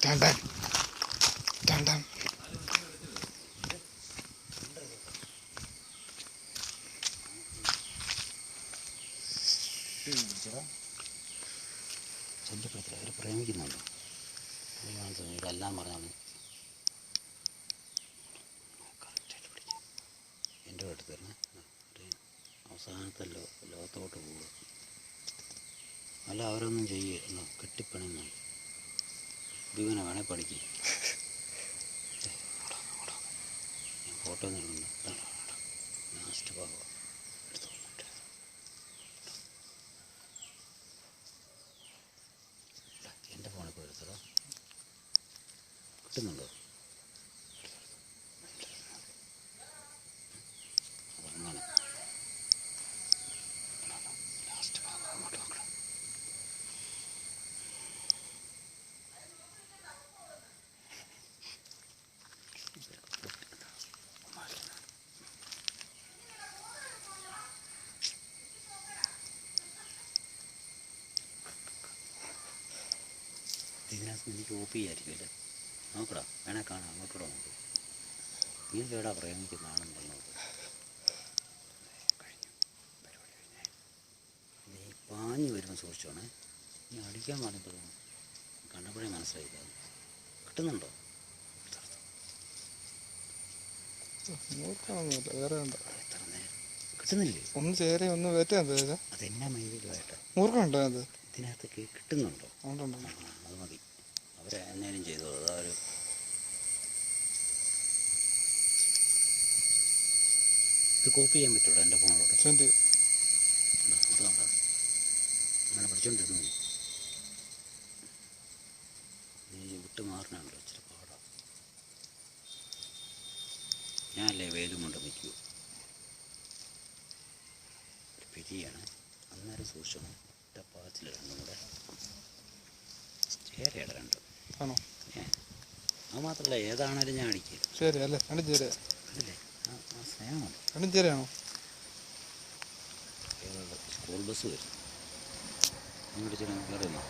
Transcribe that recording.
Dun, dun. Dun, dun. ശല്യപ്പെടുത്തില്ല, അവർ പ്രേമിക്കുന്നുണ്ട്. ഇതെല്ലാം പറഞ്ഞാണ് കറക്റ്റായിട്ട് പിടിക്കും. എൻ്റെ അടുത്ത് തന്നെ അവസാനത്തെ ലോകത്തോട്ട് പോവുക. അല്ല അവരൊന്നും ചെയ്യുക കെട്ടിപ്പണിയുന്നുണ്ട്. ഇവനെ വേണേൽ പഠിക്കും. ഞാൻ ഫോട്ടോ നിൽക്കുന്നു. ലാസ്റ്റ് ഭാഗം എടുത്തു കൊണ്ടിട്ട് എൻ്റെ ഫോണിൽ പോയി എടുത്തതോ കിട്ടുന്നുണ്ടോ? അതങ്ങനെ ലാസ്റ്റ് ഭാഗം അങ്ങോട്ട് നോക്കണം. ഇതിനകത്ത് എനിക്ക് കോപ്പി ചെയ്യായിരിക്കുമല്ലേ? നോക്കടാ, വേണേ കാണാം. അങ്ങോട്ടൂടെ നോക്കും. നീ കേടാ പ്രേമിക്കുന്നതാണെന്ന് പറഞ്ഞോട്ട് കഴിഞ്ഞു. പരിപാടി കഴിഞ്ഞേ. നീ പാഞ്ഞു വരുമ്പോൾ സൂക്ഷിച്ചോണേ. നീ അടിക്കാൻ പറഞ്ഞപ്പോൾ കണ്ടപ്പോഴേ മനസ്സിലായില്ല. കിട്ടുന്നുണ്ടോ? വേറെ ഉണ്ടോ? എത്ര നേരം കിട്ടുന്നില്ലേ? ഒന്ന് ചേരെ ഒന്ന് വേറ്റാ. അതെന്നാ മൈലിലുമായിട്ട് മൂർഖനുണ്ടോ അത്? ഇതിനകത്ത് കിട്ടുന്നുണ്ടോ? ഉണ്ടുണ്ട്. അത് മതി. അവരെന്നേലും ചെയ്തോ. അതൊരു ഇത് കോപ്പി ചെയ്യാൻ പറ്റുള്ളൂ എൻ്റെ ഫോണിലോട്ട്. സെൻഡ് ചെയ്യും. അതുകൊണ്ടാ അങ്ങനെ പഠിച്ചോണ്ടിരുന്നു. നീ വിട്ട് മാറണുണ്ടോ? ഇച്ചിരി പാടാ. ഞാനല്ലേ വെയിലും കൊണ്ട് നിൽക്കൂ. ഒരു പിരിയാണ്. അന്നേരം സൂക്ഷിച്ചോണം. ഒറ്റ പാച്ചിൽ രണ്ടും കൂടെ ചേരയുടെ രണ്ടും ആണോ? അത് മാത്രമല്ല, ഏതാണേലും ഞാൻ അടിക്കില്ല. ശരി അല്ലേ? രണ്ടും ചേര അല്ലേ? ആ സ്നേഹമാണ്. രണ്ടും ചേരയാണോ? സ്കൂൾ ബസ് വരും. അങ്ങോട്ട് ചെറിയ കയറുന്നു.